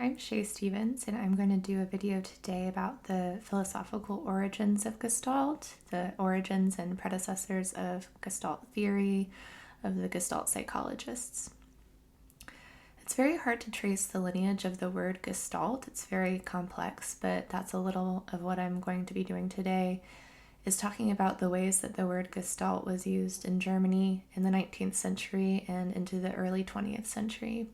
I'm Shay Stevens, and I'm going to do a video today about the philosophical origins of Gestalt, the origins and predecessors of Gestalt theory, of the Gestalt psychologists. It's very hard to trace the lineage of the word Gestalt. It's very complex, but that's a little of what I'm going to be doing today, is talking about the ways that the word Gestalt was used in Germany in the 19th century and into the early 20th century.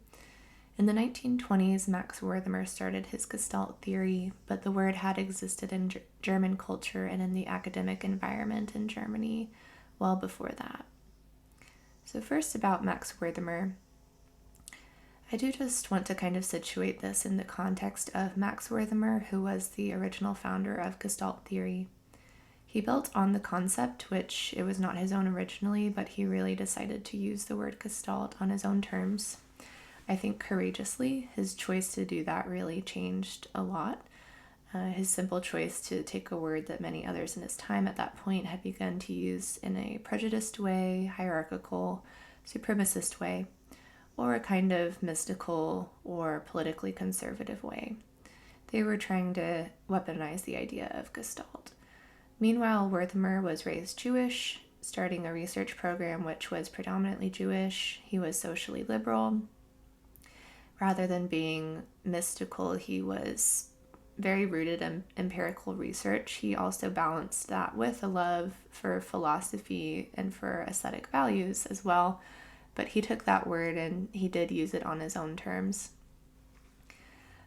In the 1920s, Max Wertheimer started his Gestalt theory, but the word had existed in German culture and in the academic environment in Germany well before that. So first about Max Wertheimer. I do just want to kind of situate this in the context of Max Wertheimer, who was the original founder of Gestalt theory. He built on the concept, which it was not his own originally, but he really decided to use the word Gestalt on his own terms. I think courageously. His choice to do that really changed a lot. His simple choice to take a word that many others in his time at that point had begun to use in a prejudiced way, hierarchical, supremacist way, or a kind of mystical or politically conservative way. They were trying to weaponize the idea of Gestalt. Meanwhile, Wertheimer was raised Jewish, starting a research program which was predominantly Jewish. He was socially liberal. Rather than being mystical, he was very rooted in empirical research. He also balanced that with a love for philosophy and for aesthetic values as well. But he took that word and he did use it on his own terms.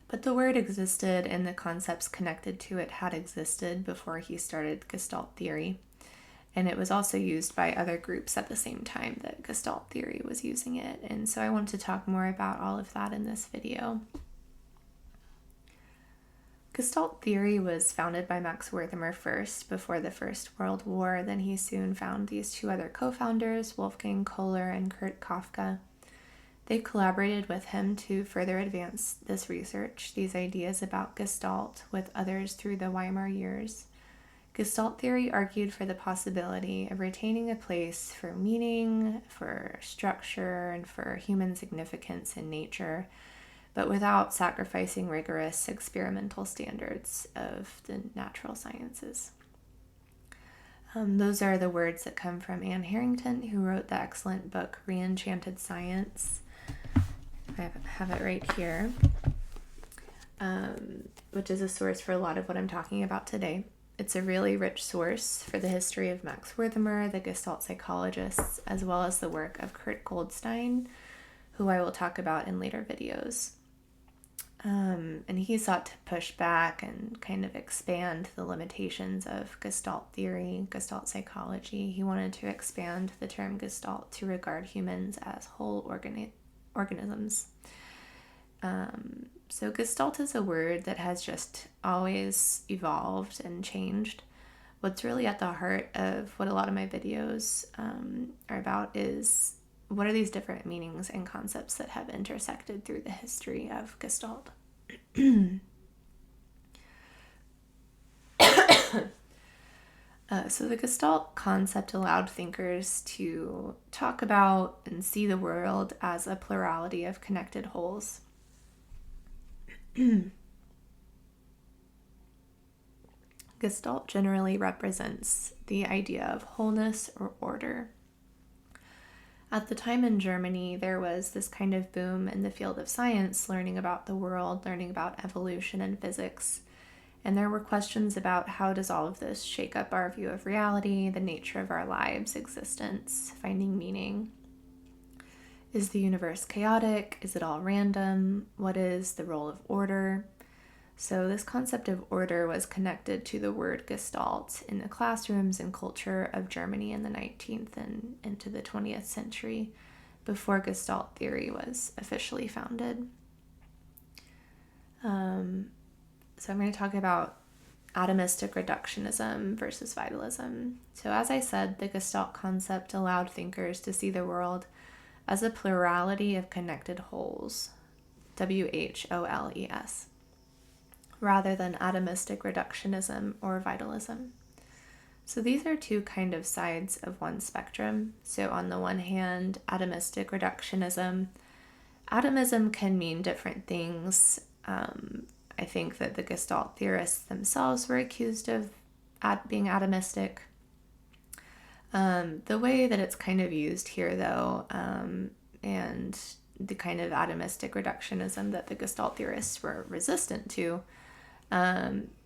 But the word existed and the concepts connected to it had existed before he started Gestalt theory. And it was also used by other groups at the same time that Gestalt theory was using it. And so I want to talk more about all of that in this video. Gestalt theory was founded by Max Wertheimer first, before the First World War. Then he soon found these two other co-founders, Wolfgang Kohler and Kurt Kafka. They collaborated with him to further advance this research, these ideas about Gestalt, with others through the Weimar years. Gestalt theory argued for the possibility of retaining a place for meaning, for structure, and for human significance in nature, but without sacrificing rigorous experimental standards of the natural sciences. Those are the words that come from Harrington, who wrote the excellent book Reenchanted Science. I have it right here, which is a source for a lot of what I'm talking about today. It's a really rich source for the history of Max Wertheimer, the Gestalt psychologists, as well as the work of Kurt Goldstein, who I will talk about in later videos. And he sought to push back and kind of expand the limitations of Gestalt theory, Gestalt psychology. He wanted to expand the term Gestalt to regard humans as whole organisms. So Gestalt is a word that has just always evolved and changed. What's really at the heart of what a lot of my videos are about is what are these different meanings and concepts that have intersected through the history of Gestalt. So the Gestalt concept allowed thinkers to talk about and see the world as a plurality of connected wholes. Gestalt generally represents the idea of wholeness or order. At the time in Germany, there was this kind of boom in the field of science, learning about the world, learning about evolution and physics. And there were questions about how does all of this shake up our view of reality, the nature of our lives, existence, finding meaning. Is the universe chaotic? Is it all random? What is the role of order? So this concept of order was connected to the word Gestalt in the classrooms and culture of Germany in the 19th and into the 20th century, before Gestalt theory was officially founded. So I'm going to talk about atomistic reductionism versus vitalism. So as I said, the Gestalt concept allowed thinkers to see the world as a plurality of connected wholes, WHOLES, rather than atomistic reductionism or vitalism. So these are two kind of sides of one spectrum. So on the one hand, atomistic reductionism. Atomism can mean different things I think that the Gestalt theorists themselves were accused of being atomistic. The way that it's kind of used here, though, and the kind of atomistic reductionism that the Gestalt theorists were resistant to,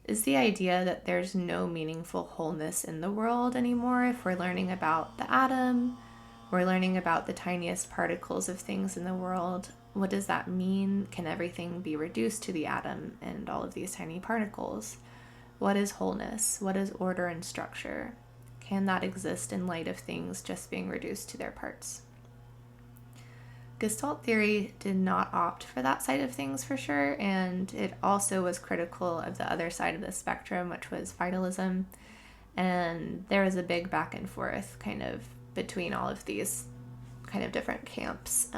is the idea that there's no meaningful wholeness in the world anymore. If we're learning about the atom, we're learning about the tiniest particles of things in the world. What does that mean? Can everything be reduced to the atom and all of these tiny particles? What is wholeness? What is order and structure? Can that exist in light of things just being reduced to their parts? Gestalt theory did not opt for that side of things for sure, and it also was critical of the other side of the spectrum, which was vitalism. And there was a big back and forth kind of between all of these kind of different camps,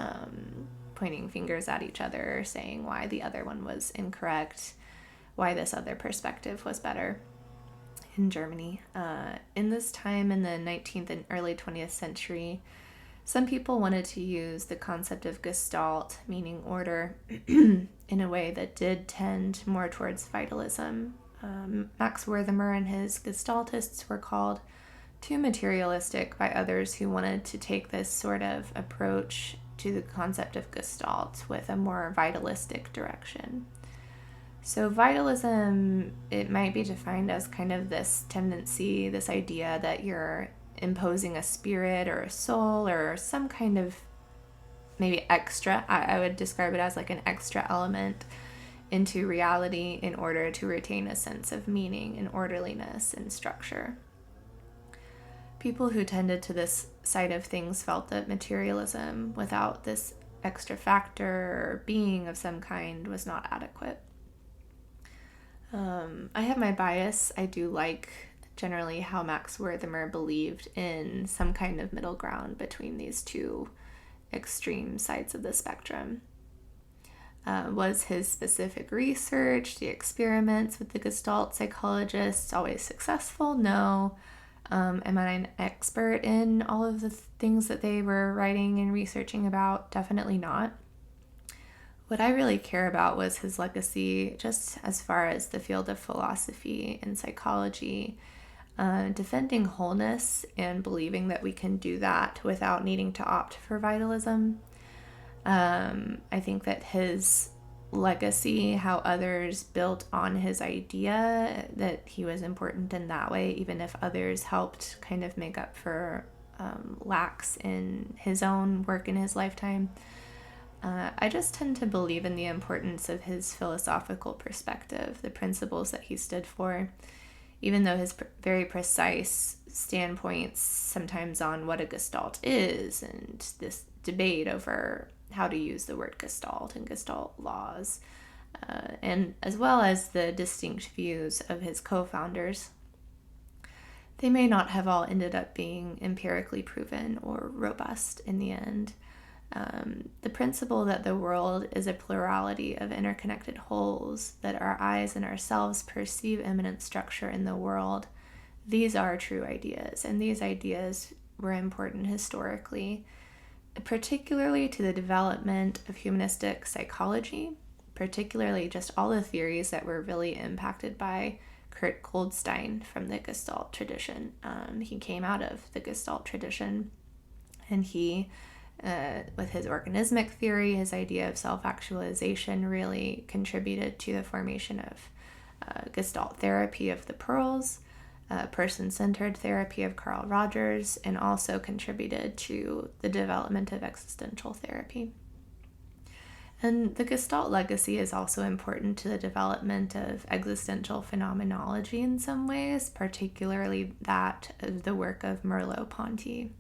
pointing fingers at each other, saying why the other one was incorrect, why this other perspective was better in Germany. In this time in the 19th and early 20th century, some people wanted to use the concept of Gestalt, meaning order, in a way that did tend more towards vitalism. Max Wertheimer and his Gestaltists were called too materialistic by others who wanted to take this sort of approach to the concept of Gestalt with a more vitalistic direction. So vitalism, it might be defined as kind of this tendency, this idea that you're imposing a spirit or a soul or some kind of maybe extra, I would describe it as like an extra element into reality in order to retain a sense of meaning and orderliness and structure. People who tended to this side of things felt that materialism without this extra factor or being of some kind was not adequate. I have my bias. I do like generally how Max Wertheimer believed in some kind of middle ground between these two extreme sides of the spectrum. Was his specific research, the experiments with the Gestalt psychologists always successful? No. Am I an expert in all of the things that they were writing and researching about? Definitely not. What I really care about was his legacy, just as far as the field of philosophy and psychology, defending wholeness and believing that we can do that without needing to opt for vitalism. I think that his legacy, how others built on his idea, that he was important in that way, even if others helped kind of make up for lacks in his own work in his lifetime. I just tend to believe in the importance of his philosophical perspective, the principles that he stood for, even though his very precise standpoints sometimes on what a Gestalt is and this debate over how to use the word Gestalt and Gestalt laws, and as well as the distinct views of his co-founders. They may not have all ended up being empirically proven or robust in the end. The principle that the world is a plurality of interconnected wholes, that our eyes and ourselves perceive immanent structure in the world, these are true ideas, and these ideas were important historically, particularly to the development of humanistic psychology, particularly just all the theories that were really impacted by Kurt Goldstein from the Gestalt tradition. He came out of the Gestalt tradition, and he, with his organismic theory, his idea of self-actualization really contributed to the formation of Gestalt therapy of the pearls, person-centered therapy of Carl Rogers, and also contributed to the development of existential therapy. And the Gestalt legacy is also important to the development of existential phenomenology in some ways, particularly that of the work of Merleau-Ponty.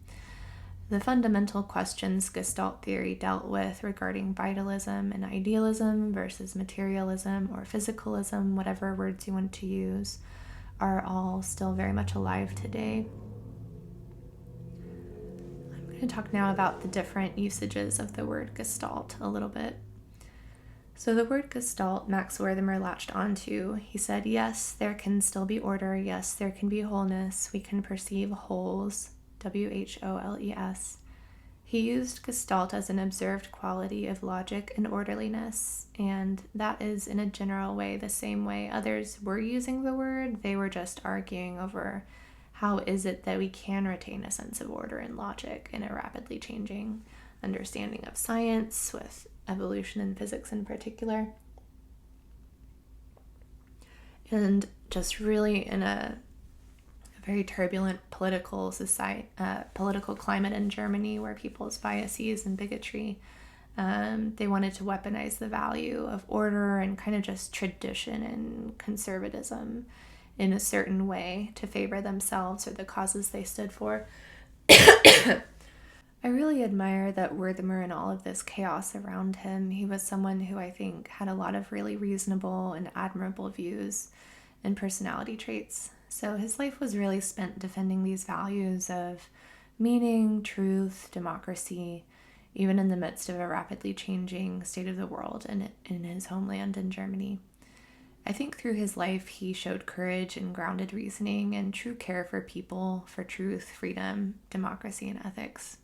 The fundamental questions Gestalt theory dealt with regarding vitalism and idealism versus materialism or physicalism, whatever words you want to use, are all still very much alive today. I'm going to talk now about the different usages of the word Gestalt a little bit. So the word Gestalt, Max Wertheimer latched onto. He said, yes, there can still be order. Yes, there can be wholeness. We can perceive wholes, W-H-O-L-E-S, He used Gestalt as an observed quality of logic and orderliness, and that is in a general way the same way others were using the word. They were just arguing over how is it that we can retain a sense of order and logic in a rapidly changing understanding of science, with evolution and physics in particular. And just really in a very turbulent political climate in Germany, where people's biases and bigotry, they wanted to weaponize the value of order and kind of just tradition and conservatism in a certain way to favor themselves or the causes they stood for. I really admire that Wertheimer and all of this chaos around him. He was someone who I think had a lot of really reasonable and admirable views and personality traits. So his life was really spent defending these values of meaning, truth, democracy, even in the midst of a rapidly changing state of the world and in his homeland in Germany. I think through his life he showed courage and grounded reasoning and true care for people, for truth, freedom, democracy, and ethics.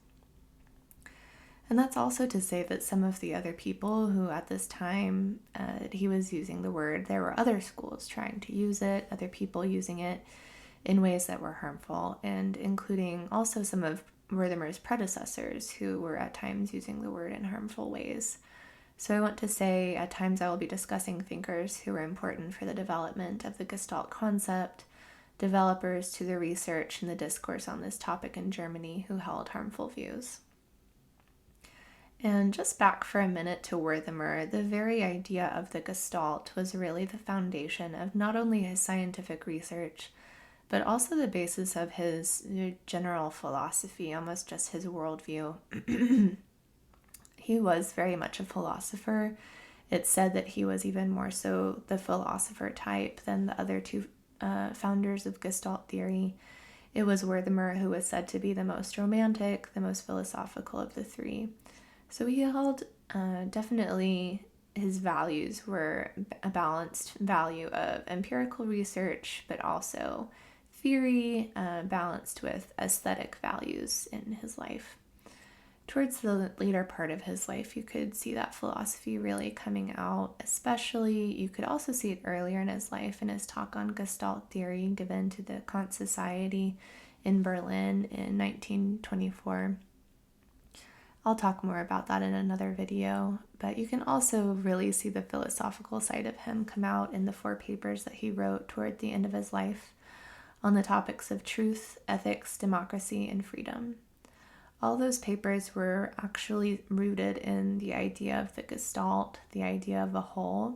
And that's also to say that some of the other people who at this time he was using the word, there were other schools trying to use it, other people using it in ways that were harmful, and including also some of Wertheimer's predecessors who were at times using the word in harmful ways. So I want to say at times I will be discussing thinkers who were important for the development of the Gestalt concept, developers to the research and the discourse on this topic in Germany who held harmful views. And just back for a minute to Wertheimer, the very idea of the Gestalt was really the foundation of not only his scientific research, but also the basis of his general philosophy, almost just his worldview. He was very much a philosopher. It's said that he was even more so the philosopher type than the other two founders of Gestalt theory. It was Wertheimer who was said to be the most romantic, the most philosophical of the three. So he held definitely his values were a balanced value of empirical research, but also theory balanced with aesthetic values in his life. Towards the later part of his life, you could see that philosophy really coming out, especially you could also see it earlier in his life in his talk on Gestalt theory given to the Kant Society in Berlin in 1924. I'll talk more about that in another video, but you can also really see the philosophical side of him come out in the 4 papers that he wrote toward the end of his life on the topics of truth, ethics, democracy, and freedom. All those papers were actually rooted in the idea of the Gestalt, the idea of a whole,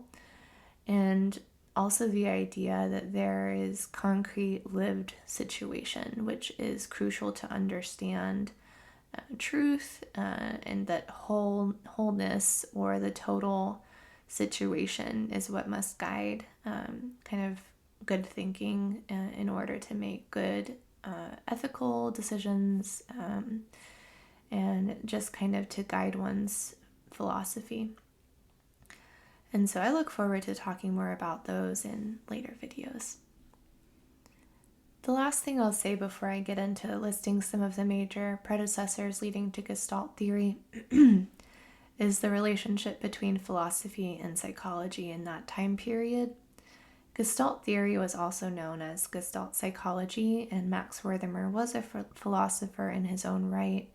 and also the idea that there is concrete lived situation, which is crucial to understand truth, and that wholeness or the total situation is what must guide kind of good thinking in order to make good ethical decisions and just kind of to guide one's philosophy. And so I look forward to talking more about those in later videos. The last thing I'll say before I get into listing some of the major predecessors leading to Gestalt theory is the relationship between philosophy and psychology in that time period. Gestalt theory was also known as Gestalt psychology, and Max Wertheimer was a philosopher in his own right,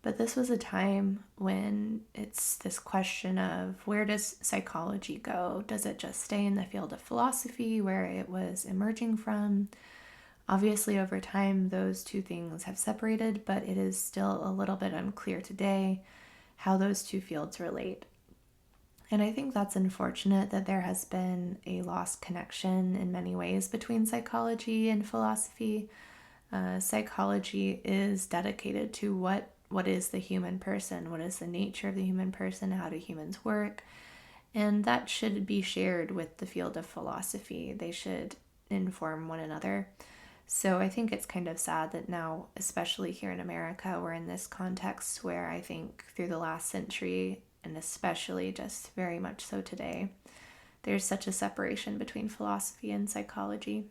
but this was a time when it's this question of where does psychology go? Does it just stay in the field of philosophy where it was emerging from? Obviously, over time, those two things have separated, but it is still a little bit unclear today how those two fields relate. And I think that's unfortunate that there has been a lost connection in many ways between psychology and philosophy. Psychology is dedicated to what is the human person, what is the nature of the human person, how do humans work, and that should be shared with the field of philosophy. They should inform one another. So I think it's kind of sad that now, especially here in America, we're in this context where I think through the last century, and especially just very much so today, there's such a separation between philosophy and psychology.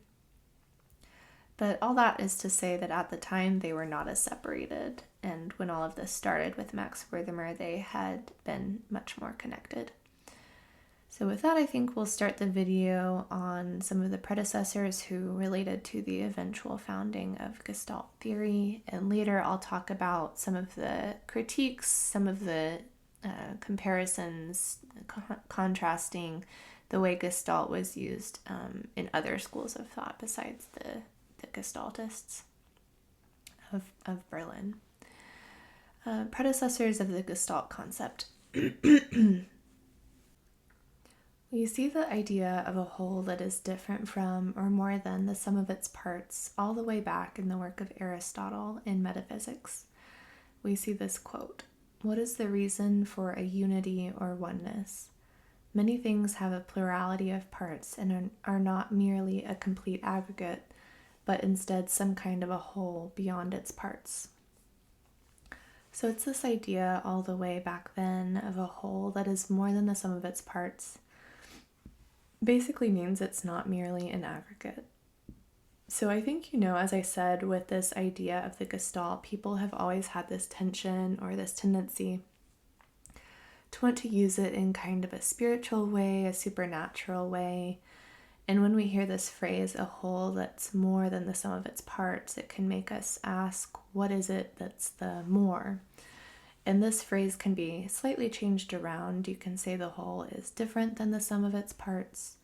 But all that is to say that at the time they were not as separated. and when all of this started with Max Wertheimer, they had been much more connected. So with that, I think we'll start the video on some of the predecessors who related to the eventual founding of Gestalt theory, and later I'll talk about some of the critiques, some of the comparisons, contrasting the way Gestalt was used in other schools of thought besides the Gestaltists of Berlin. Predecessors of the Gestalt concept. We see the idea of a whole that is different from or more than the sum of its parts all the way back in the work of Aristotle in Metaphysics. We see this quote, "What is the reason for a unity or oneness? Many things have a plurality of parts and are not merely a complete aggregate, but instead some kind of a whole beyond its parts." So it's this idea all the way back then of a whole that is more than the sum of its parts. Basically means it's not merely an aggregate. So I think, as I said, with this idea of the Gestalt, people have always had this tension or this tendency to want to use it in kind of a spiritual way, a supernatural way. And when we hear this phrase, a whole that's more than the sum of its parts, it can make us ask, what is it that's the more? And this phrase can be slightly changed around. You can say the whole is different than the sum of its parts,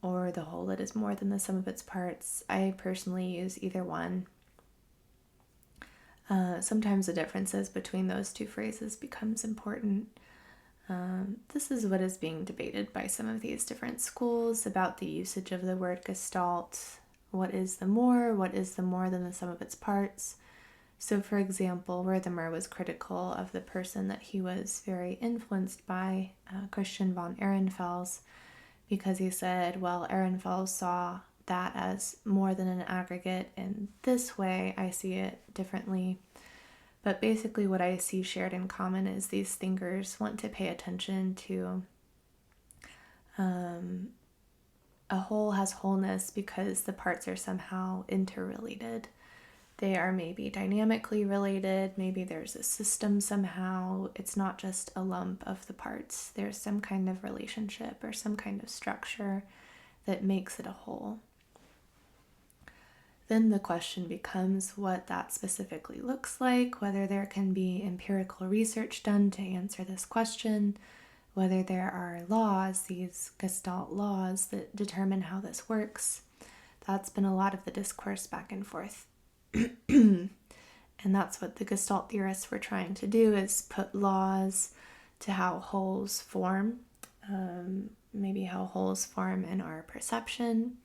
or the whole that is more than the sum of its parts. I personally use either one. Sometimes the differences between those two phrases becomes important. This is what is being debated by some of these different schools about the usage of the word Gestalt. What is the more? What is the more than the sum of its parts? So, for example, Wertheimer was critical of the person that he was very influenced by, Christian von Ehrenfels, because he said, well, Ehrenfels saw that as more than an aggregate in this way. I see it differently. But basically what I see shared in common is these thinkers want to pay attention to a whole has wholeness because the parts are somehow interrelated. They are maybe dynamically related, maybe there's a system somehow. It's not just a lump of the parts. There's some kind of relationship or some kind of structure that makes it a whole. Then the question becomes what that specifically looks like, whether there can be empirical research done to answer this question, whether there are laws, these Gestalt laws, that determine how this works. That's been a lot of the discourse back and forth. And that's what the Gestalt theorists were trying to do, is put laws to how wholes form, maybe how wholes form in our perception.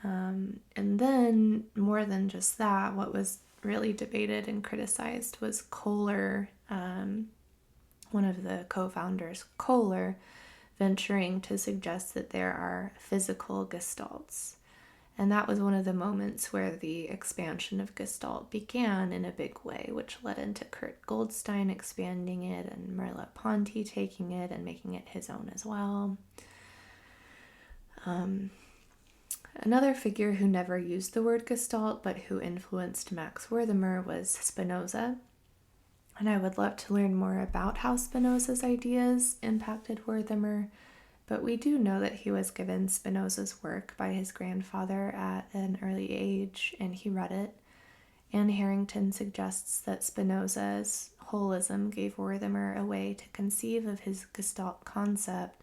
And then, more than just that, what was really debated and criticized was Kohler, one of the co-founders, Kohler, venturing to suggest that there are physical gestalts. And that was one of the moments where the expansion of Gestalt began in a big way, which led into Kurt Goldstein expanding it and Merleau-Ponty taking it and making it his own as well. Another figure who never used the word Gestalt but who influenced Max Wertheimer was Spinoza. And I would love to learn more about how Spinoza's ideas impacted Wertheimer, but we do know that he was given Spinoza's work by his grandfather at an early age, and he read it. And Harrington suggests that Spinoza's holism gave Wertheimer a way to conceive of his Gestalt concept,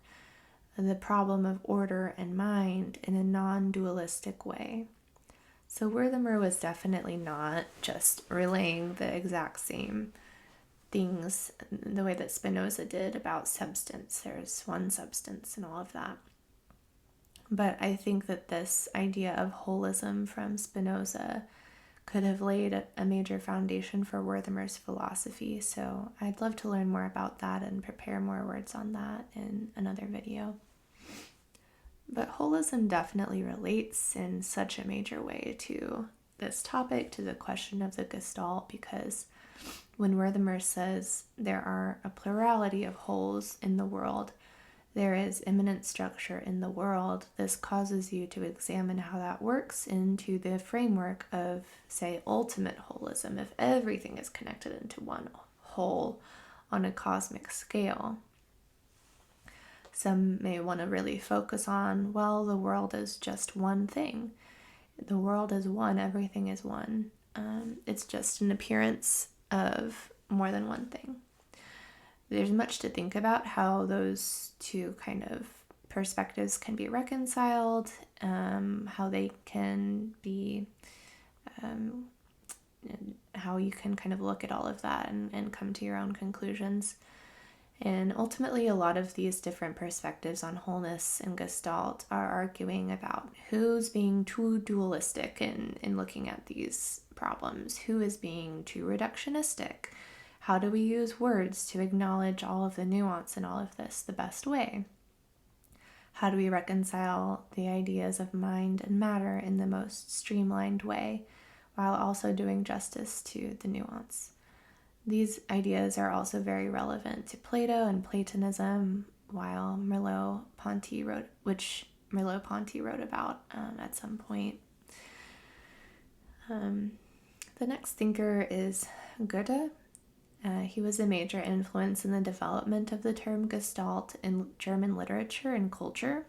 the problem of order and mind, in a non-dualistic way. So Wertheimer was definitely not just relaying the exact same things the way that Spinoza did about substance. There's one substance and all of that. But I think that this idea of holism from Spinoza could have laid a major foundation for Wertheimer's philosophy. So I'd love to learn more about that and prepare more words on that in another video. But holism definitely relates in such a major way to this topic, to the question of the Gestalt, because when Wertheimer says there are a plurality of wholes in the world, there is immanent structure in the world, this causes you to examine how that works into the framework of, say, ultimate holism, if everything is connected into one whole on a cosmic scale. Some may want to really focus on, well, the world is just one thing. The world is one, everything is one. It's just an appearance of more than one thing. There's much to think about how those two kind of perspectives can be reconciled, how they can be, how you can kind of look at all of that and come to your own conclusions. And ultimately, a lot of these different perspectives on wholeness and Gestalt are arguing about who's being too dualistic in looking at these problems, who is being too reductionistic. How do we use words to acknowledge all of the nuance in all of this the best way? How do we reconcile the ideas of mind and matter in the most streamlined way while also doing justice to the nuance? These ideas are also very relevant to Plato and Platonism, which Merleau-Ponty wrote about at some point. The next thinker is Goethe. He was a major influence in the development of the term Gestalt in German literature and culture.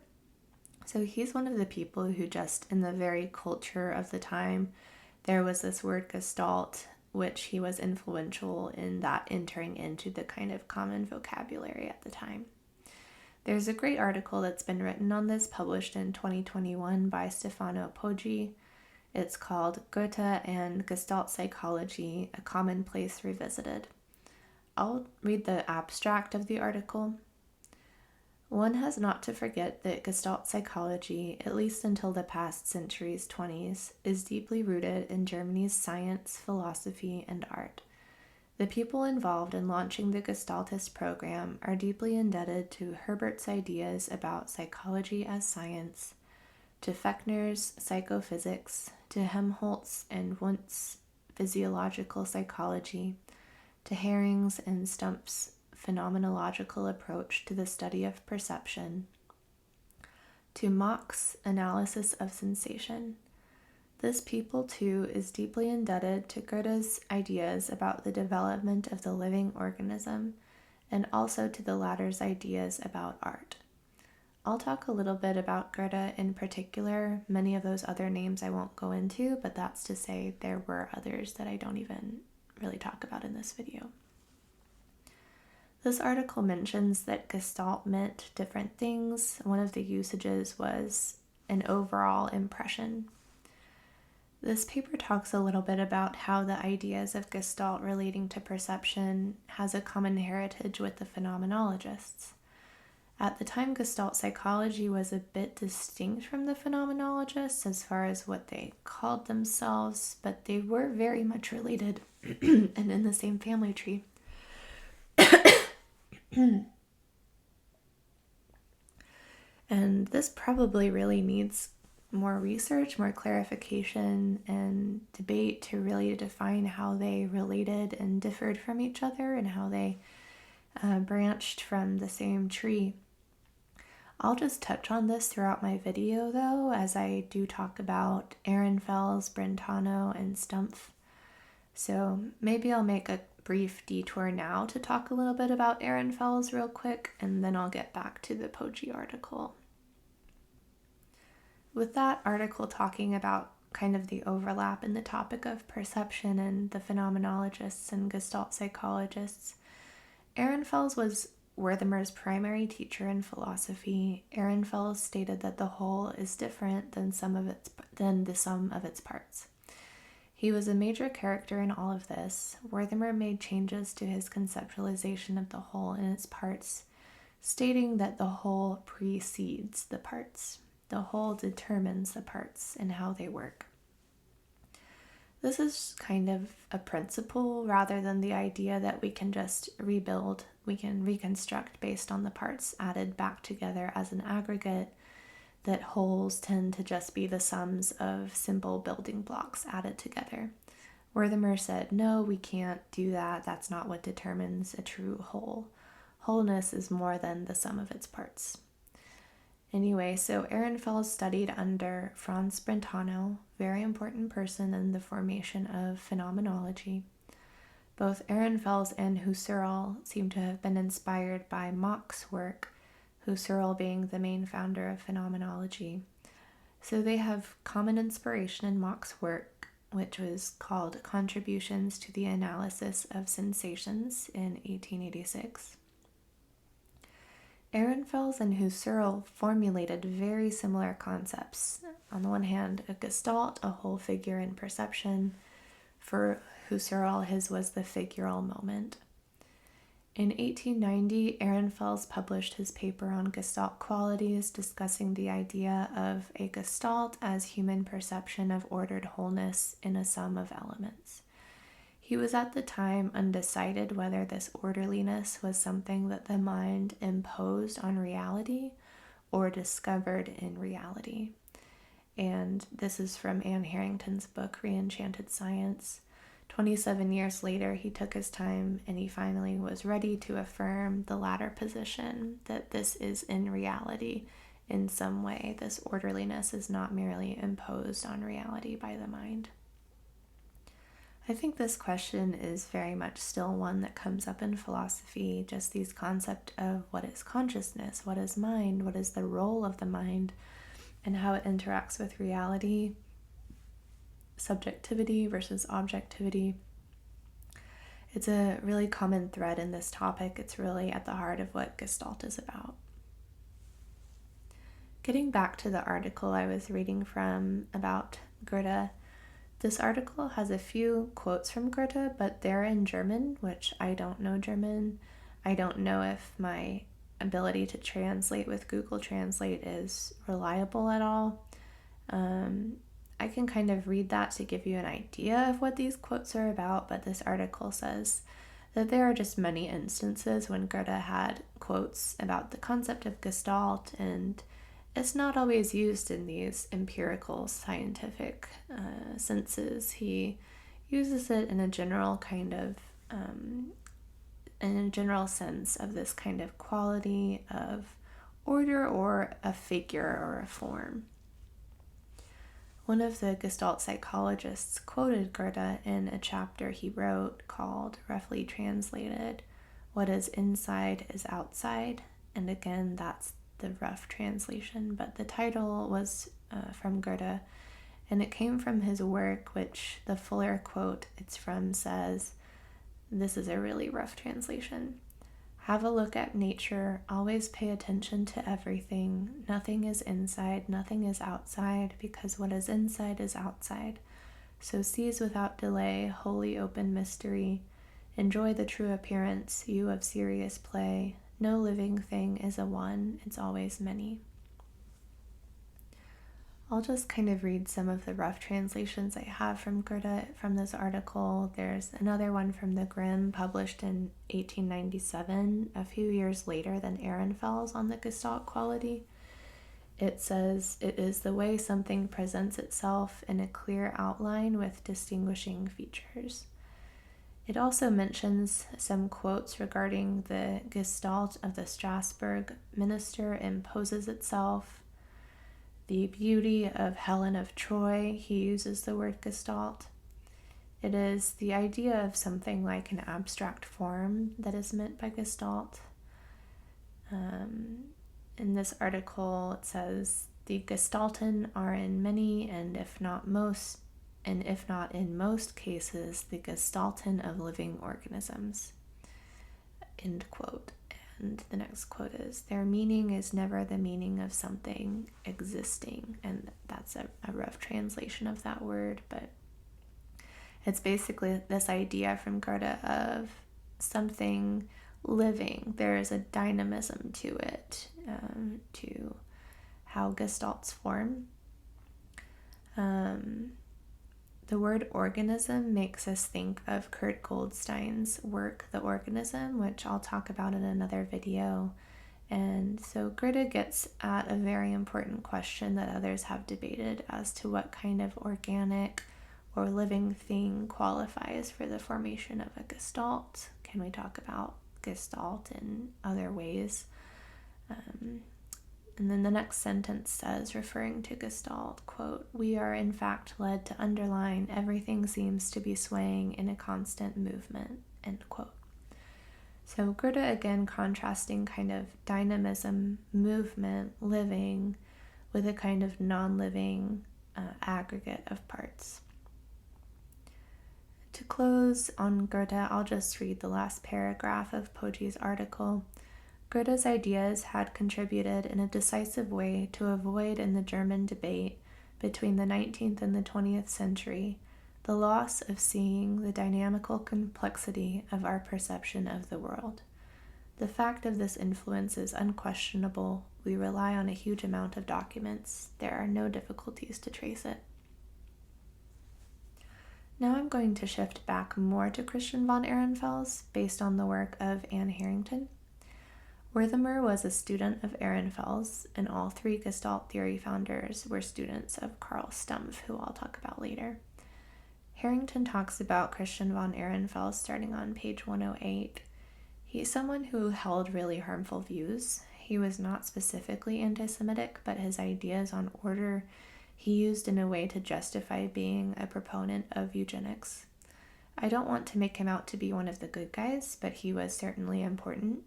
So he's one of the people who just in the very culture of the time, there was this word Gestalt, which he was influential in that entering into the kind of common vocabulary at the time. There's a great article that's been written on this, published in 2021 by Stefano Poggi. It's called Goethe and Gestalt Psychology, a Commonplace Revisited. I'll read the abstract of the article. One has not to forget that Gestalt psychology, at least until the past century's 20s, is deeply rooted in Germany's science, philosophy, and art. The people involved in launching the Gestaltist program are deeply indebted to Herbert's ideas about psychology as science, to Fechner's psychophysics, to Helmholtz and Wundt's physiological psychology, to Harrington's and Stumpf's phenomenological approach to the study of perception, to Mach's analysis of sensation. This people, too, is deeply indebted to Goethe's ideas about the development of the living organism, and also to the latter's ideas about art. I'll talk a little bit about Goethe in particular. Many of those other names I won't go into, but that's to say there were others that I don't even really talk about in this video. This article mentions that Gestalt meant different things. One of the usages was an overall impression. This paper talks a little bit about how the ideas of Gestalt relating to perception has a common heritage with the phenomenologists. At the time, Gestalt psychology was a bit distinct from the phenomenologists as far as what they called themselves, but they were very much related and in the same family tree. And this probably really needs more research, more clarification, and debate to really define how they related and differed from each other and how they branched from the same tree. I'll just touch on this throughout my video, though, as I do talk about Ehrenfels, Brentano, and Stumpf. So maybe I'll make a brief detour now to talk a little bit about Ehrenfels real quick, and then I'll get back to the Poggi article. With that article talking about kind of the overlap in the topic of perception and the phenomenologists and Gestalt psychologists, Ehrenfels was Wertheimer's primary teacher in philosophy. Ehrenfels stated that the whole is different than the sum of its parts. He was a major character in all of this. Wertheimer made changes to his conceptualization of the whole and its parts, stating that the whole precedes the parts. The whole determines the parts and how they work. This is kind of a principle rather than the idea that we can just rebuild, we can reconstruct based on the parts added back together as an aggregate, that wholes tend to just be the sums of simple building blocks added together. Wertheimer said, no, we can't do that. That's not what determines a true whole. wholeness is more than the sum of its parts. Anyway, so Ehrenfels studied under Franz Brentano, very important person in the formation of phenomenology. Both Ehrenfels and Husserl seem to have been inspired by Mach's work, Husserl being the main founder of phenomenology. So they have common inspiration in Mach's work, which was called Contributions to the Analysis of Sensations in 1886. Ehrenfels and Husserl formulated very similar concepts. On the one hand, a gestalt, a whole figure in perception. For Husserl, his was the figural moment. In 1890, Ehrenfels published his paper on Gestalt qualities, discussing the idea of a Gestalt as human perception of ordered wholeness in a sum of elements. He was at the time undecided whether this orderliness was something that the mind imposed on reality or discovered in reality. And this is from Anne Harrington's book, Reenchanted Science. 27 years later, he took his time and he finally was ready to affirm the latter position, that this is in reality in some way. This orderliness is not merely imposed on reality by the mind. I think this question is very much still one that comes up in philosophy, just these concepts of what is consciousness, what is mind, what is the role of the mind, and how it interacts with reality, subjectivity versus objectivity. It's a really common thread in this topic. It's really at the heart of what Gestalt is about. Getting back to the article I was reading from about Goethe, this article has a few quotes from Goethe, but they're in German, which I don't know German. I don't know if my ability to translate with Google Translate is reliable at all. I can kind of read that to give you an idea of what these quotes are about, but this article says that there are just many instances when Goethe had quotes about the concept of Gestalt, and it's not always used in these empirical scientific senses. He uses it in a general kind of, in a general sense of this kind of quality of order or a figure or a form. One of the Gestalt psychologists quoted Goethe in a chapter he wrote called, roughly translated, "What is inside is outside," and again, that's the rough translation, but the title was from Goethe, and it came from his work, which the fuller quote it's from says, this is a really rough translation: "Have a look at nature, always pay attention to everything. Nothing is inside, nothing is outside, because what is inside is outside. So seize without delay wholly open mystery. Enjoy the true appearance, you of serious play. No living thing is a one, it's always many." I'll just kind of read some of the rough translations I have from Goethe from this article. There's another one from the Grimm, published in 1897, a few years later than Ehrenfels, on the Gestalt quality. It says, "It is the way something presents itself in a clear outline with distinguishing features." It also mentions some quotes regarding the Gestalt of the Strasbourg minister imposes itself. The beauty of Helen of Troy, he uses the word Gestalt. It is the idea of something like an abstract form that is meant by Gestalt. In this article, it says, "The Gestalten are in many, and if not in most cases, the Gestalten of living organisms." End quote. And the next quote is, "Their meaning is never the meaning of something existing." And that's a rough translation of that word, but it's basically this idea from Goethe of something living. There is a dynamism to it, to how Gestalts form. The word organism makes us think of Kurt Goldstein's work, The Organism, which I'll talk about in another video. And so Goethe gets at a very important question that others have debated as to what kind of organic or living thing qualifies for the formation of a Gestalt. Can we talk about Gestalt in other ways. And then the next sentence says, referring to Gestalt, quote, "We are in fact led to underline everything seems to be swaying in a constant movement," end quote. So Goethe again contrasting kind of dynamism, movement, living, with a kind of non-living aggregate of parts. To close on Goethe, I'll just read the last paragraph of Poggi's article. Goethe's ideas had contributed in a decisive way to avoid in the German debate between the 19th and the 20th century the loss of seeing the dynamical complexity of our perception of the world. The fact of this influence is unquestionable. We rely on a huge amount of documents. There are no difficulties to trace it. Now I'm going to shift back more to Christian von Ehrenfels based on the work of Anne Harrington. Wertheimer was a student of Ehrenfels, and all three Gestalt theory founders were students of Karl Stumpf, who I'll talk about later. Harrington talks about Christian von Ehrenfels starting on page 108. He's someone who held really harmful views. He was not specifically anti-Semitic, but his ideas on order he used in a way to justify being a proponent of eugenics. I don't want to make him out to be one of the good guys, but he was certainly important.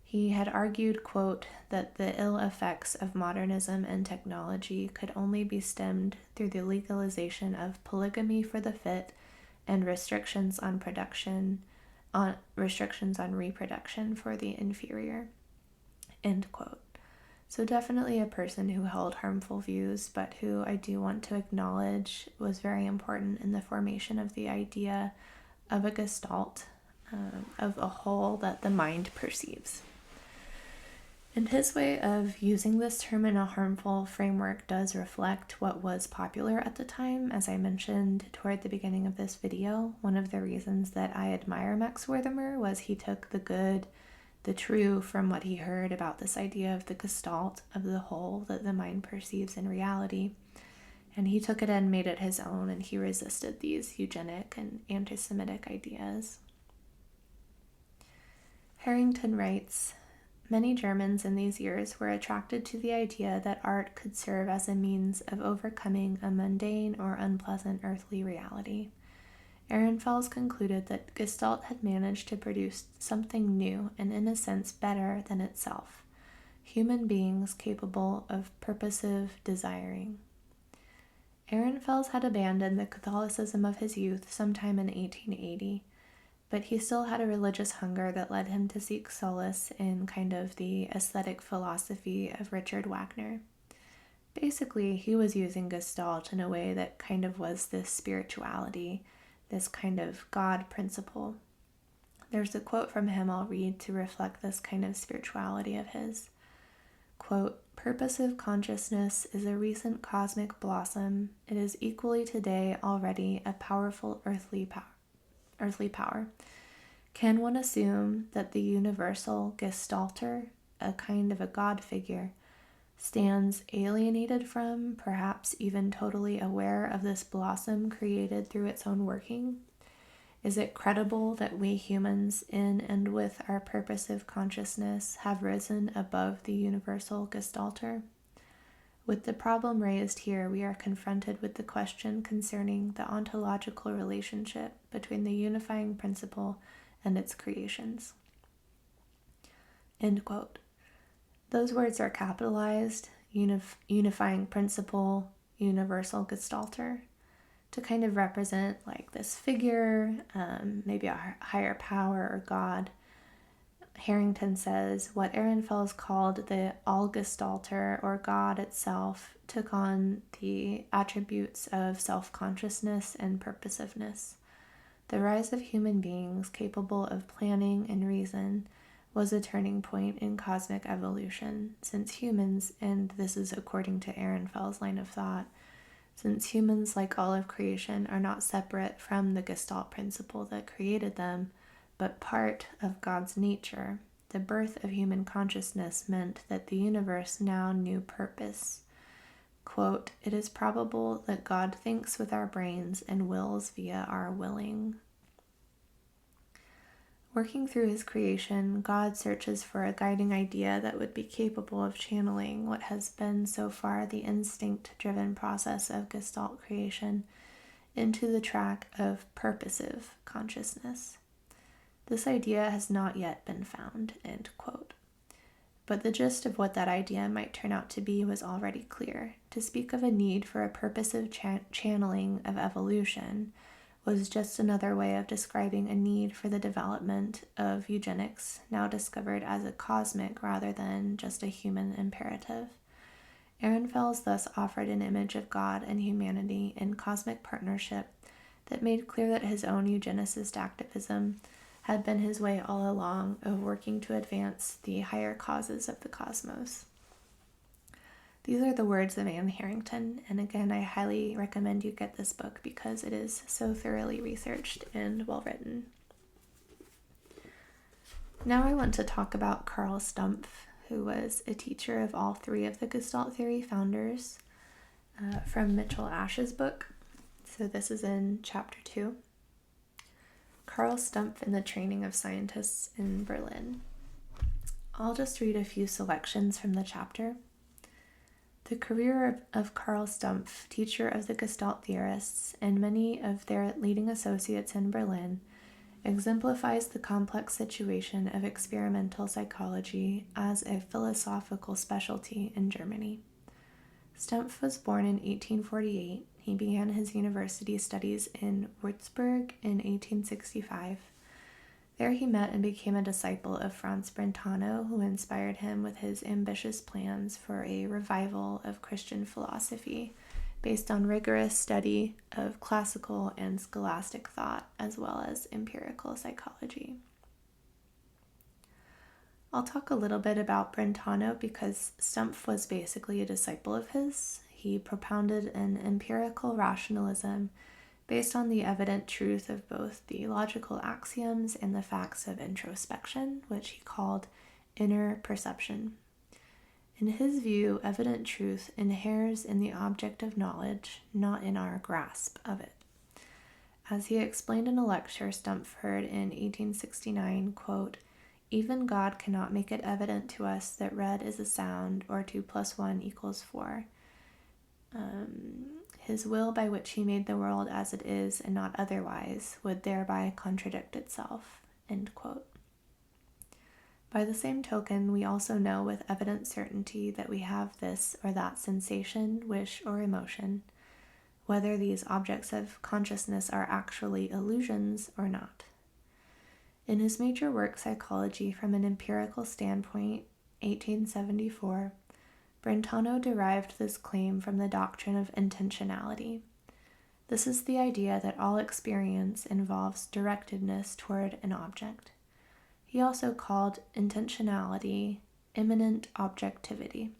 He had argued, quote, that the ill effects of modernism and technology could only be stemmed through the legalization of polygamy for the fit and restrictions on reproduction for the inferior, end quote. So definitely a person who held harmful views, but who I do want to acknowledge was very important in the formation of the idea of a Gestalt, of a whole that the mind perceives. And his way of using this term in a harmful framework does reflect what was popular at the time. As I mentioned toward the beginning of this video, one of the reasons that I admire Max Wertheimer was he took the good, the true from what he heard about this idea of the Gestalt, of the whole that the mind perceives in reality, and he took it and made it his own, and he resisted these eugenic and anti-Semitic ideas. Harrington writes, "Many Germans in these years were attracted to the idea that art could serve as a means of overcoming a mundane or unpleasant earthly reality. Ehrenfels concluded that Gestalt had managed to produce something new and in a sense better than itself, human beings capable of purposive desiring." Ehrenfels had abandoned the Catholicism of his youth sometime in 1880, but he still had a religious hunger that led him to seek solace in kind of the aesthetic philosophy of Richard Wagner. Basically, he was using Gestalt in a way that kind of was this spirituality, this kind of God principle. There's a quote from him I'll read to reflect this kind of spirituality of his. Quote, "Purposive consciousness is a recent cosmic blossom. It is equally today already a powerful earthly power. Can one assume that the universal Gestalter, a kind of a God figure, stands alienated from, perhaps even totally aware of this blossom created through its own working? Is it credible that we humans, in and with our purposive consciousness, have risen above the universal Gestalter? With the problem raised here, we are confronted with the question concerning the ontological relationship between the unifying principle and its creations." End quote. Those words are capitalized, unifying principle, universal Gestalter, to kind of represent like this figure, maybe a higher power or God. Harrington says, what Ehrenfels called the Allgestalter, or God itself, took on the attributes of self-consciousness and purposiveness. The rise of human beings capable of planning and reason was a turning point in cosmic evolution, since humans, and this is according to Ehrenfels' line of thought, since humans, like all of creation, are not separate from the Gestalt principle that created them, but part of God's nature, the birth of human consciousness meant that the universe now knew purpose. Quote, "It is probable that God thinks with our brains and wills via our willing." Working through his creation, God searches for a guiding idea that would be capable of channeling what has been so far the instinct-driven process of Gestalt creation into the track of purposive consciousness. This idea has not yet been found, end quote. But the gist of what that idea might turn out to be was already clear. To speak of a need for a purposive channeling of evolution was just another way of describing a need for the development of eugenics, now discovered as a cosmic rather than just a human imperative. Ehrenfels thus offered an image of God and humanity in cosmic partnership that made clear that his own eugenicist activism had been his way all along of working to advance the higher causes of the cosmos. These are the words of Anne Harrington, and again, I highly recommend you get this book because it is so thoroughly researched and well written. Now I want to talk about Carl Stumpf, who was a teacher of all three of the Gestalt theory founders, from Mitchell Ash's book. So this is in chapter 2. Carl Stumpf and the Training of Scientists in Berlin. I'll just read a few selections from the chapter. The career of Carl Stumpf, teacher of the Gestalt theorists, and many of their leading associates in Berlin, exemplifies the complex situation of experimental psychology as a philosophical specialty in Germany. Stumpf was born in 1848. He began his university studies in Würzburg in 1865. There he met and became a disciple of Franz Brentano, who inspired him with his ambitious plans for a revival of Christian philosophy based on rigorous study of classical and scholastic thought, as well as empirical psychology. I'll talk a little bit about Brentano because Stumpf was basically a disciple of his. He propounded an empirical rationalism based on the evident truth of both the logical axioms and the facts of introspection, which he called inner perception. In his view, evident truth inheres in the object of knowledge, not in our grasp of it. As he explained in a lecture Stumpf heard in 1869, quote, "Even God cannot make it evident to us that red is a sound or 2 + 1 = 4. His will by which he made the world as it is and not otherwise would thereby contradict itself." End quote. By the same token, we also know with evident certainty that we have this or that sensation, wish, or emotion, whether these objects of consciousness are actually illusions or not. In his major work, Psychology from an Empirical Standpoint, 1874, Brentano derived this claim from the doctrine of intentionality. This is the idea that all experience involves directedness toward an object. He also called intentionality immanent objectivity,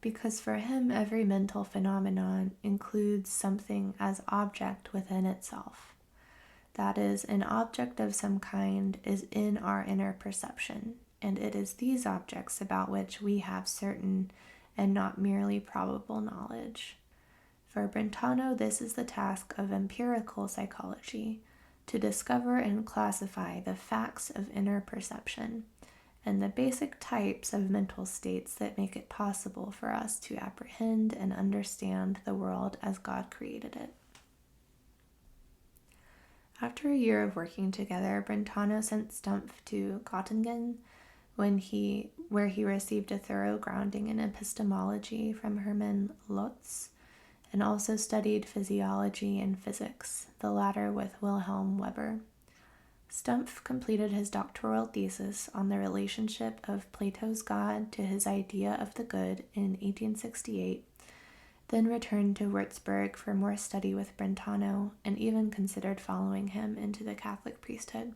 because for him every mental phenomenon includes something as object within itself. That is, an object of some kind is in our inner perception, and it is these objects about which we have certain and not merely probable knowledge. For Brentano, this is the task of empirical psychology, to discover and classify the facts of inner perception and the basic types of mental states that make it possible for us to apprehend and understand the world as God created it. After a year of working together, Brentano sent Stumpf to Göttingen, where he received a thorough grounding in epistemology from Hermann Lotz, and also studied physiology and physics, the latter with Wilhelm Weber. Stumpf completed his doctoral thesis on the relationship of Plato's God to his idea of the good in 1868, then returned to Würzburg for more study with Brentano, and even considered following him into the Catholic priesthood.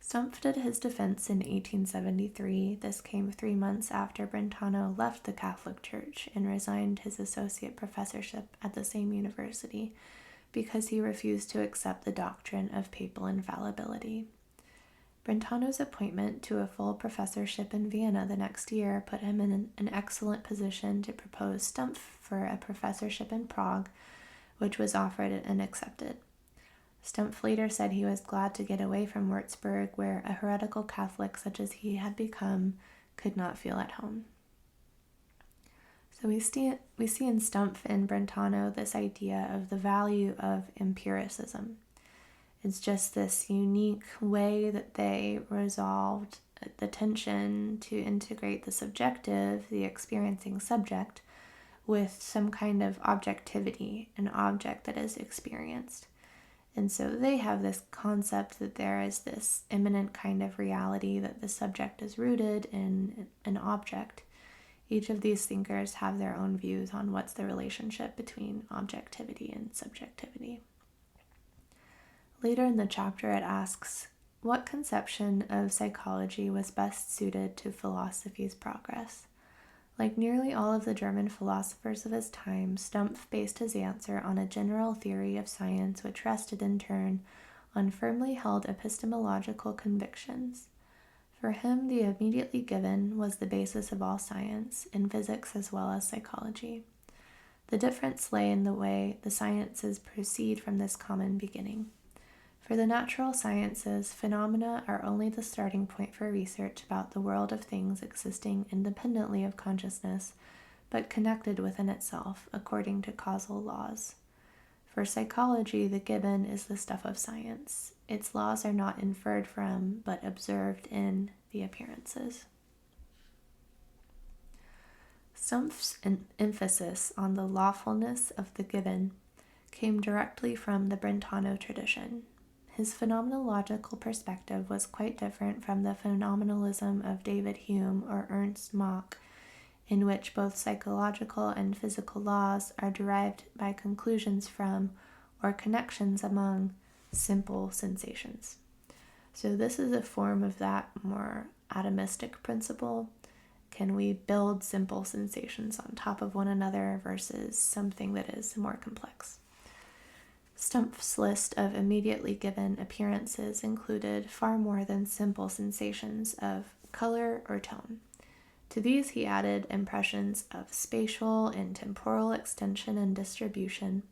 Stumpf did his defense in 1873. This came 3 months after Brentano left the Catholic Church and resigned his associate professorship at the same university because he refused to accept the doctrine of papal infallibility. Brentano's appointment to a full professorship in Vienna the next year put him in an excellent position to propose Stumpf for a professorship in Prague, which was offered and accepted. Stumpf later said he was glad to get away from Würzburg, where a heretical Catholic such as he had become could not feel at home. So we see in Stumpf and Brentano this idea of the value of empiricism. It's just this unique way that they resolved the tension to integrate the subjective, the experiencing subject, with some kind of objectivity, an object that is experienced. And so they have this concept that there is this immanent kind of reality, that the subject is rooted in an object. Each of these thinkers have their own views on what's the relationship between objectivity and subjectivity. Later in the chapter, it asks, what conception of psychology was best suited to philosophy's progress? Like nearly all of the German philosophers of his time, Stumpf based his answer on a general theory of science which rested in turn on firmly held epistemological convictions. For him, the immediately given was the basis of all science, in physics as well as psychology. The difference lay in the way the sciences proceed from this common beginning. For the natural sciences, phenomena are only the starting point for research about the world of things existing independently of consciousness, but connected within itself according to causal laws. For psychology, the given is the stuff of science. Its laws are not inferred from, but observed in the appearances. Stumpf's emphasis on the lawfulness of the given came directly from the Brentano tradition. His phenomenological perspective was quite different from the phenomenalism of David Hume or Ernst Mach, in which both psychological and physical laws are derived by conclusions from or connections among simple sensations. So this is a form of that more atomistic principle. Can we build simple sensations on top of one another versus something that is more complex? Stumpf's list of immediately given appearances included far more than simple sensations of color or tone. To these he added impressions of spatial and temporal extension and distribution,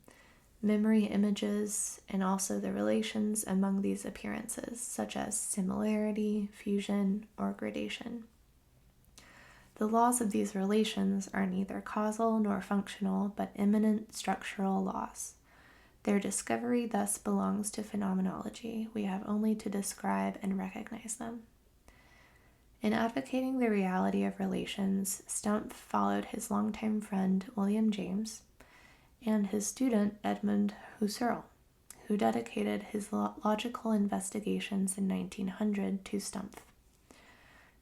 memory images, and also the relations among these appearances, such as similarity, fusion, or gradation. The laws of these relations are neither causal nor functional, but immanent structural laws. Their discovery thus belongs to phenomenology. We have only to describe and recognize them. In advocating the reality of relations, Stumpf followed his longtime friend William James and his student Edmund Husserl, who dedicated his logical investigations in 1900 to Stumpf.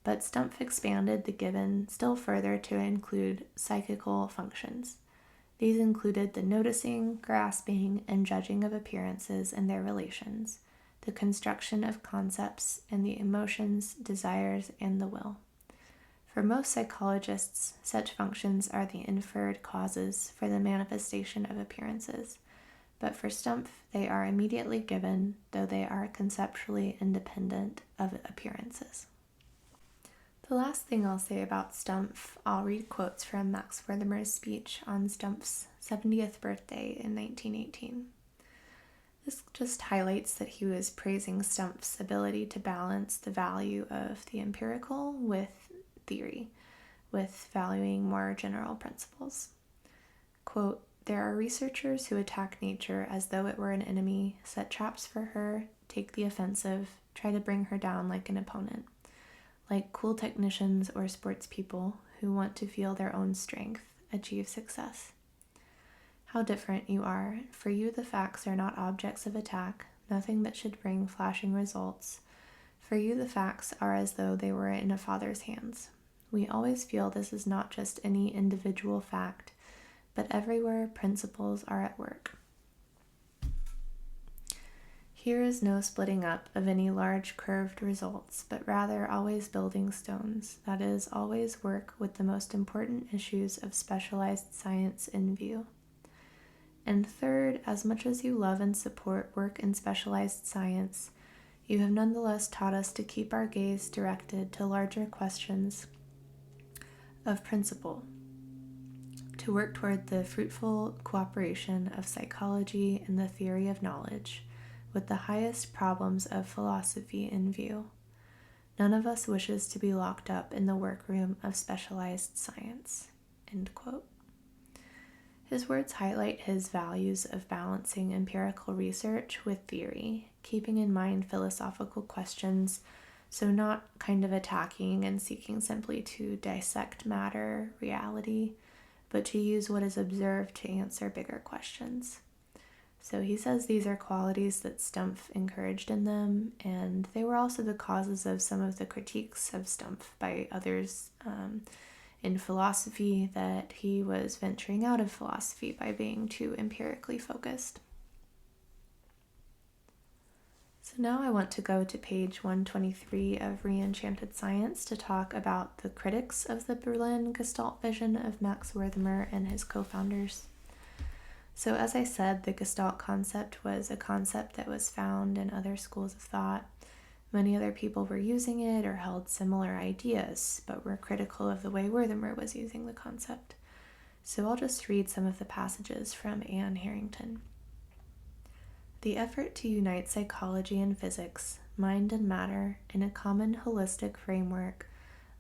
But Stumpf expanded the given still further to include psychical functions. These included the noticing, grasping, and judging of appearances and their relations, the construction of concepts, and the emotions, desires, and the will. For most psychologists, such functions are the inferred causes for the manifestation of appearances, but for Stumpf, they are immediately given, though they are conceptually independent of appearances. The last thing I'll say about Stumpf, I'll read quotes from Max Wertheimer's speech on Stumpf's 70th birthday in 1918. This just highlights that he was praising Stumpf's ability to balance the value of the empirical with theory, with valuing more general principles. Quote, "There are researchers who attack nature as though it were an enemy, set traps for her, take the offensive, try to bring her down like an opponent. Like cool technicians or sports people who want to feel their own strength, achieve success. How different you are. For you, the facts are not objects of attack, nothing that should bring flashing results. For you, the facts are as though they were in a father's hands. We always feel this is not just any individual fact, but everywhere principles are at work. Here is no splitting up of any large curved results, but rather always building stones, that is, always work with the most important issues of specialized science in view. And third, as much as you love and support work in specialized science, you have nonetheless taught us to keep our gaze directed to larger questions of principle, to work toward the fruitful cooperation of psychology and the theory of knowledge, with the highest problems of philosophy in view. None of us wishes to be locked up in the workroom of specialized science." End quote. His words highlight his values of balancing empirical research with theory, keeping in mind philosophical questions, so not kind of attacking and seeking simply to dissect matter, reality, but to use what is observed to answer bigger questions. So he says these are qualities that Stumpf encouraged in them, and they were also the causes of some of the critiques of Stumpf by others in philosophy, that he was venturing out of philosophy by being too empirically focused. So now I want to go to page 123 of Reenchanted Science to talk about the critics of the Berlin Gestalt vision of Max Wertheimer and his co-founders. So as I said, the Gestalt concept was a concept that was found in other schools of thought. Many other people were using it or held similar ideas, but were critical of the way Wertheimer was using the concept. So I'll just read some of the passages from Harrington. "The effort to unite psychology and physics, mind and matter, in a common holistic framework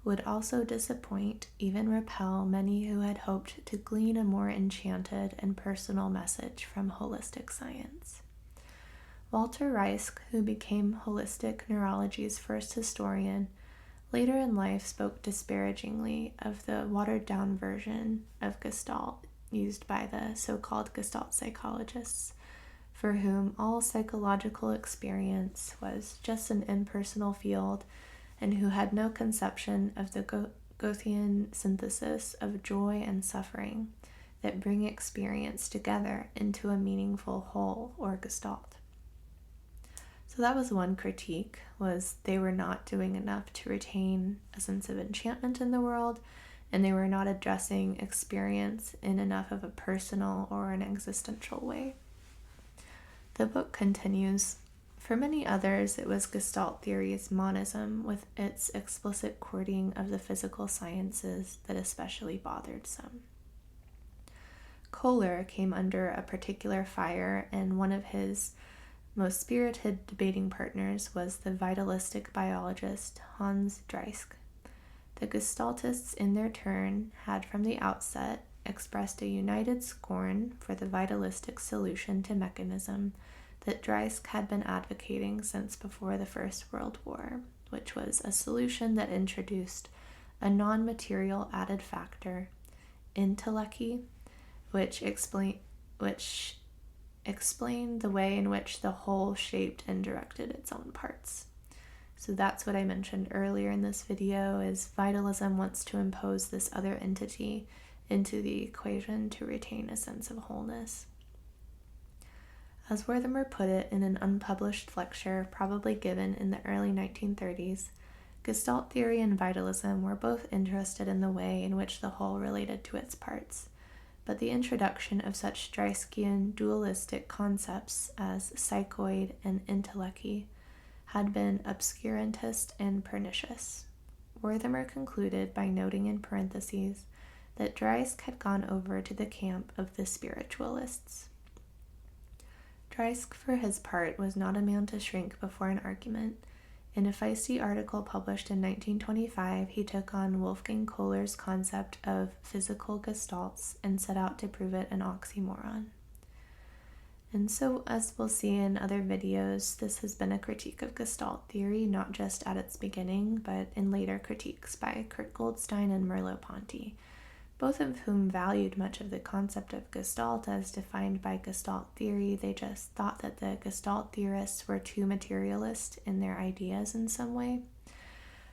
would also disappoint, even repel, many who had hoped to glean a more enchanted and personal message from holistic science." Walter Reisk, who became holistic neurology's first historian, later in life spoke disparagingly of the watered-down version of Gestalt used by the so-called Gestalt psychologists, for whom all psychological experience was just an impersonal field, and who had no conception of the Goethean synthesis of joy and suffering that bring experience together into a meaningful whole or Gestalt. So that was one critique, was they were not doing enough to retain a sense of enchantment in the world, and they were not addressing experience in enough of a personal or an existential way. The book continues, "For many others, it was Gestalt theory's monism with its explicit courting of the physical sciences that especially bothered some." Kohler came under a particular fire, and one of his most spirited debating partners was the vitalistic biologist Hans Dreisk. The Gestaltists, in their turn, had from the outset expressed a united scorn for the vitalistic solution to mechanism that Dreisk had been advocating since before the First World War, which was a solution that introduced a non-material added factor, intellechy, which explained the way in which the whole shaped and directed its own parts. So that's what I mentioned earlier in this video, is vitalism wants to impose this other entity into the equation to retain a sense of wholeness. As Wertheimer put it in an unpublished lecture probably given in the early 1930s, Gestalt theory and vitalism were both interested in the way in which the whole related to its parts, but the introduction of such Dreiskian dualistic concepts as psychoid and intellechy had been obscurantist and pernicious. Wertheimer concluded by noting in parentheses that Dreisk had gone over to the camp of the spiritualists. Dreisk, for his part, was not a man to shrink before an argument. In a feisty article published in 1925, he took on Wolfgang Kohler's concept of physical gestalts and set out to prove it an oxymoron. And so, as we'll see in other videos, this has been a critique of Gestalt theory, not just at its beginning, but in later critiques by Kurt Goldstein and Merleau-Ponty, both of whom valued much of the concept of Gestalt as defined by Gestalt theory. They just thought that the Gestalt theorists were too materialist in their ideas in some way.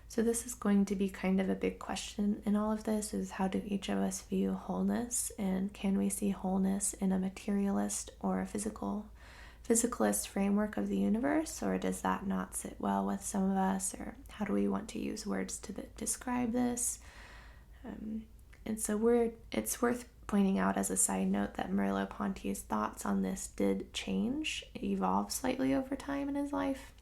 So this is going to be kind of a big question in all of this, is how do each of us view wholeness, and can we see wholeness in a materialist or a physicalist framework of the universe, or does that not sit well with some of us, or how do we want to use words to describe this? And so it's worth pointing out as a side note that Merleau-Ponty's thoughts on this did change, evolve slightly over time in his life.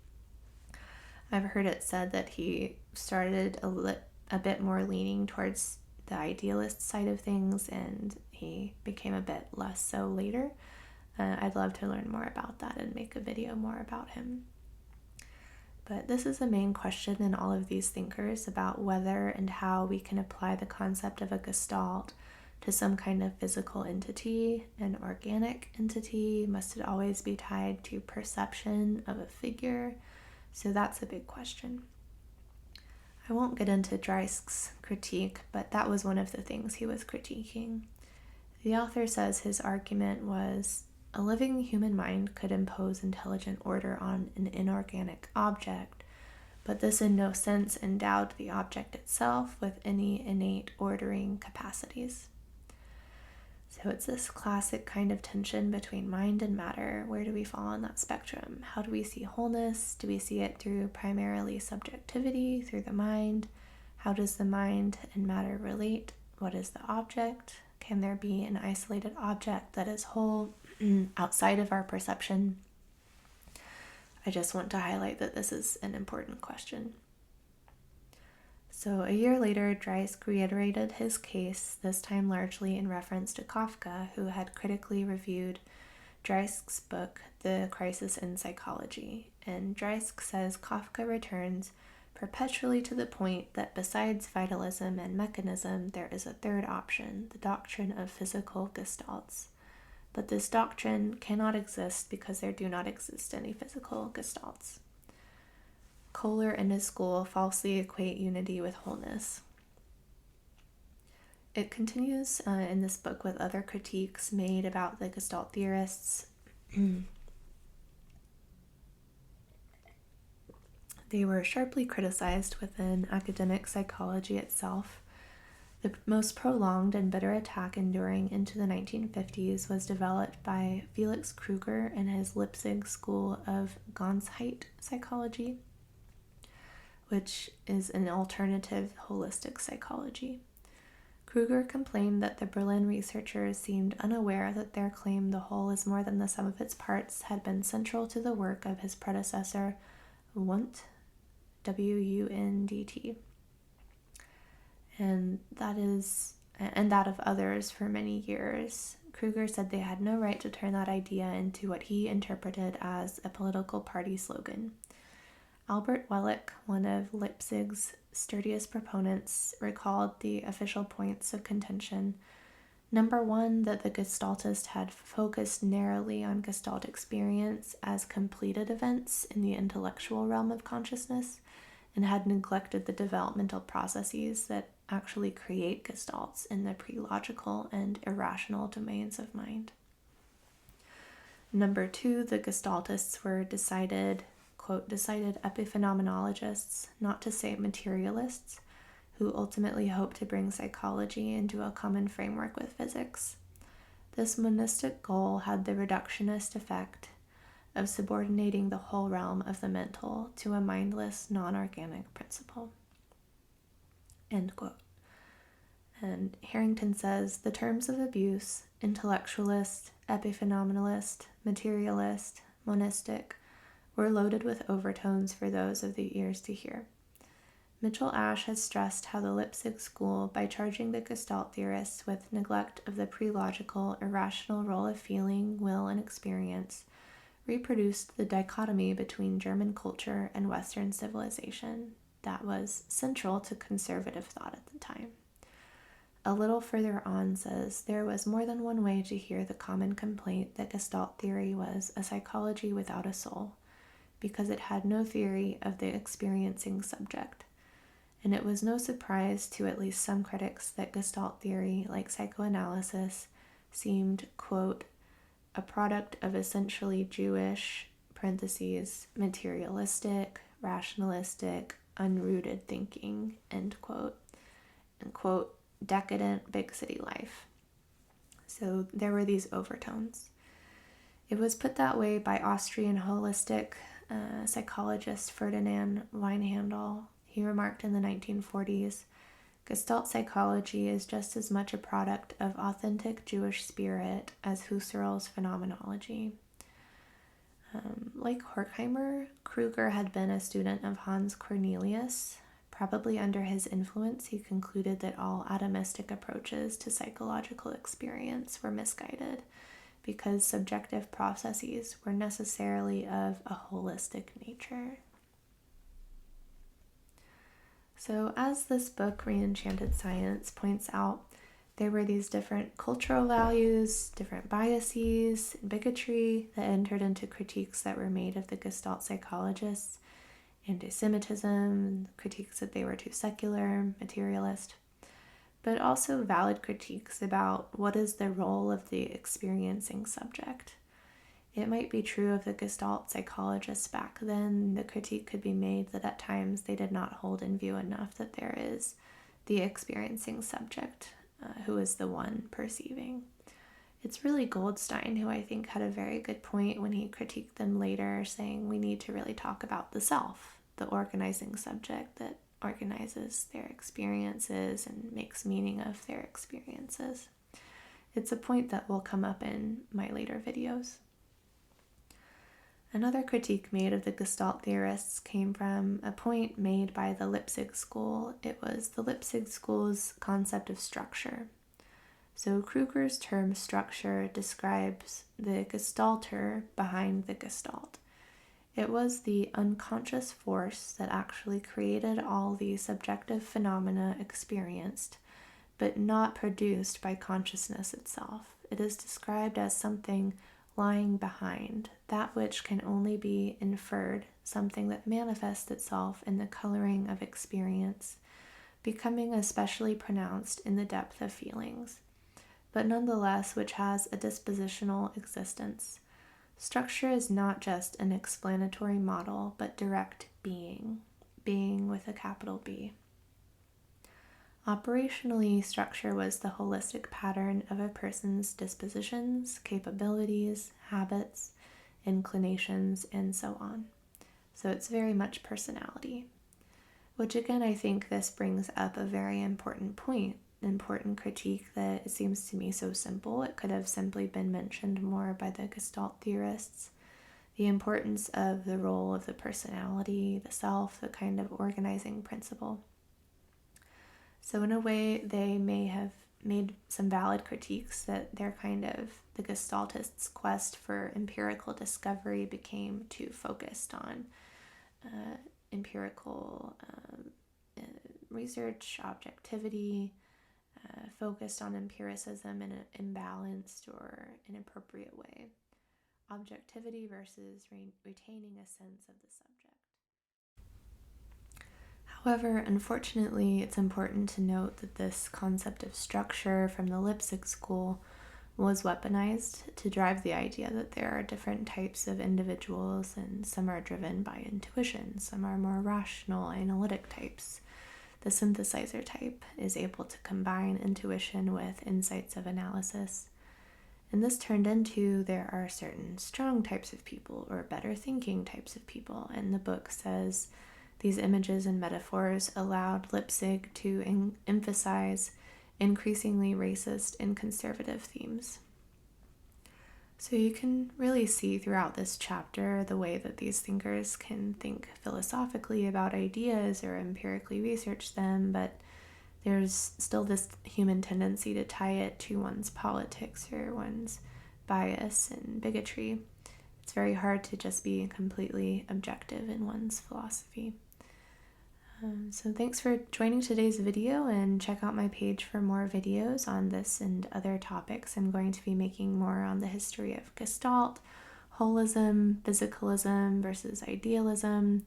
I've heard it said that he started a bit more leaning towards the idealist side of things, and he became a bit less so later. I'd love to learn more about that and make a video more about him. But this is the main question in all of these thinkers about whether and how we can apply the concept of a Gestalt to some kind of physical entity, an organic entity. Must it always be tied to perception of a figure? So that's a big question. I won't get into Dreissk's critique, but that was one of the things he was critiquing. The author says his argument was, a living human mind could impose intelligent order on an inorganic object, but this in no sense endowed the object itself with any innate ordering capacities. So it's this classic kind of tension between mind and matter. Where do we fall on that spectrum? How do we see wholeness? Do we see it through primarily subjectivity, through the mind? How does the mind and matter relate? What is the object? Can there be an isolated object that is whole outside of our perception? I just want to highlight that this is an important question. So a year later, Dreisck reiterated his case, this time largely in reference to Kafka, who had critically reviewed Dreisck's book, The Crisis in Psychology. And Dreisck says Kafka returns perpetually to the point that besides vitalism and mechanism, there is a third option, the doctrine of physical gestalts. But this doctrine cannot exist because there do not exist any physical gestalts. Kohler and his school falsely equate unity with wholeness. It continues in this book with other critiques made about the Gestalt theorists. They were sharply criticized within academic psychology itself. The most prolonged and bitter attack enduring into the 1950s was developed by Felix Kruger and his Leipzig School of Ganzheit psychology, which is an alternative holistic psychology. Kruger complained that the Berlin researchers seemed unaware that their claim the whole is more than the sum of its parts had been central to the work of his predecessor, Wundt, W-U-N-D-T, and that of others for many years. Kruger said they had no right to turn that idea into what he interpreted as a political party slogan. Albert Wellick, one of Leipzig's sturdiest proponents, recalled the official points of contention. Number one, that the Gestaltist had focused narrowly on Gestalt experience as completed events in the intellectual realm of consciousness and had neglected the developmental processes that actually create Gestalts in the pre-logical and irrational domains of mind. Number two, the Gestaltists were decided epiphenomenologists, not to say materialists, who ultimately hoped to bring psychology into a common framework with physics. This monistic goal had the reductionist effect of subordinating the whole realm of the mental to a mindless, non-organic principle. End quote. And Harrington says, the terms of abuse, intellectualist, epiphenomenalist, materialist, monistic, were loaded with overtones for those of the ears to hear. Mitchell Ash has stressed how the Leipzig school, by charging the Gestalt theorists with neglect of the pre-logical, irrational role of feeling, will, and experience, reproduced the dichotomy between German culture and Western civilization that was central to conservative thought at the time. A little further on says, there was more than one way to hear the common complaint that Gestalt theory was a psychology without a soul, because it had no theory of the experiencing subject. And it was no surprise to at least some critics that Gestalt theory, like psychoanalysis, seemed, quote, a product of essentially Jewish, materialistic, rationalistic, unrooted thinking, end quote, and quote, decadent big city life. So there were these overtones. It was put that way by Austrian holistic psychologist Ferdinand Weinhandel. He remarked in the 1940s, Gestalt psychology is just as much a product of authentic Jewish spirit as Husserl's phenomenology. Like Wertheimer, Kruger had been a student of Hans Cornelius. Probably under his influence, he concluded that all atomistic approaches to psychological experience were misguided, because subjective processes were necessarily of a holistic nature. So as this book, Reenchanted Science, points out, there were these different cultural values, different biases, bigotry that entered into critiques that were made of the Gestalt psychologists, anti-Semitism, critiques that they were too secular, materialist, but also valid critiques about what is the role of the experiencing subject. It might be true of the Gestalt psychologists back then. The critique could be made that at times they did not hold in view enough that there is the experiencing subject who is the one perceiving. It's really Goldstein who I think had a very good point when he critiqued them later, saying we need to really talk about the self, the organizing subject that organizes their experiences and makes meaning of their experiences. It's a point that will come up in my later videos. Another critique made of the Gestalt theorists came from a point made by the Leipzig school. It was the Leipzig school's concept of structure. So Kruger's term structure describes the gestalter behind the Gestalt. It was the unconscious force that actually created all the subjective phenomena experienced, but not produced by consciousness itself. It is described as something lying behind, that which can only be inferred, something that manifests itself in the coloring of experience, becoming especially pronounced in the depth of feelings, but nonetheless which has a dispositional existence. Structure is not just an explanatory model, but direct being with a capital B. Operationally, structure was the holistic pattern of a person's dispositions, capabilities, habits, inclinations, and so on. So it's very much personality, which again, I think this brings up a very important point, important critique that it seems to me so simple. It could have simply been mentioned more by the Gestalt theorists. The importance of the role of the personality, the self, the kind of organizing principle. So in a way, they may have made some valid critiques that their kind of, the Gestaltists' quest for empirical discovery became too focused on empirical research, objectivity, focused on empiricism in an imbalanced or inappropriate way. Objectivity versus retaining a sense of the subject. However, unfortunately, it's important to note that this concept of structure from the Leipzig school was weaponized to drive the idea that there are different types of individuals, and some are driven by intuition, some are more rational, analytic types. The synthesizer type is able to combine intuition with insights of analysis. And this turned into there are certain strong types of people or better thinking types of people. And the book says these images and metaphors allowed Leipzig to emphasize increasingly racist and conservative themes. So you can really see throughout this chapter the way that these thinkers can think philosophically about ideas or empirically research them, but there's still this human tendency to tie it to one's politics or one's bias and bigotry. It's very hard to just be completely objective in one's philosophy. So thanks for joining today's video, and check out my page for more videos on this and other topics. I'm going to be making more on the history of Gestalt, holism, physicalism versus idealism,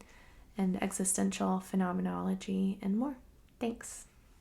and existential phenomenology, and more. Thanks.